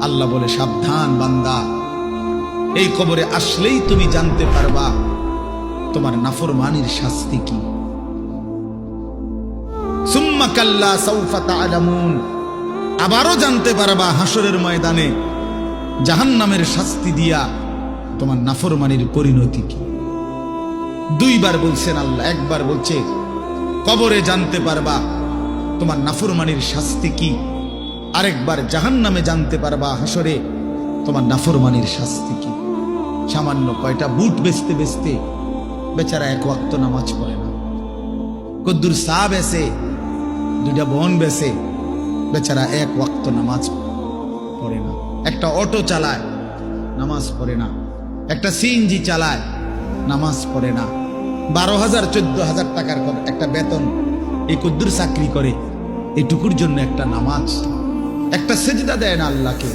আল্লাহ বলে, সাবধান বান্দা, এই কবরে আসলেই তুমি জানতে পারবা তোমার নাফরমানির শাস্তি কি। সুম্মা কাল্লা সাউফা তা'লামুন, আবারও জানতে পারবা হাসরের ময়দানে জাহান্নামের শাস্তি দিয়া তোমার নাফরমানির পরিণতি কি। দুইবার বলছেন আল্লাহ, একবার বলছে কবরে জানতে পারবা তোমার নাফরমানির শাস্তি কি, আরেকবার জাহান্নামে জানতে পারবা হাসরে তোমার নাফরমানির শাস্তি কি। সামান্য কয়টা বুট বেচতে বেচতে বেচারা এক ওয়াক্ত নামাজ পড়ে না, কদ্দুর চা বেচে, দুইটা বন বেচে, বেচারা এক ওয়াক্ত নামাজ পড়ে না। একটা অটো চালায়, নামাজ পড়ে না। একটা সিএনজি চালায়, নামাজ পড়ে না। 12,000 14,000 টাকার একটা বেতন, এই কদ্দুর চাকরি করে, এটুকুর জন্য একটা নামাজ, একটা সেজদা দেয় না আল্লাহকে।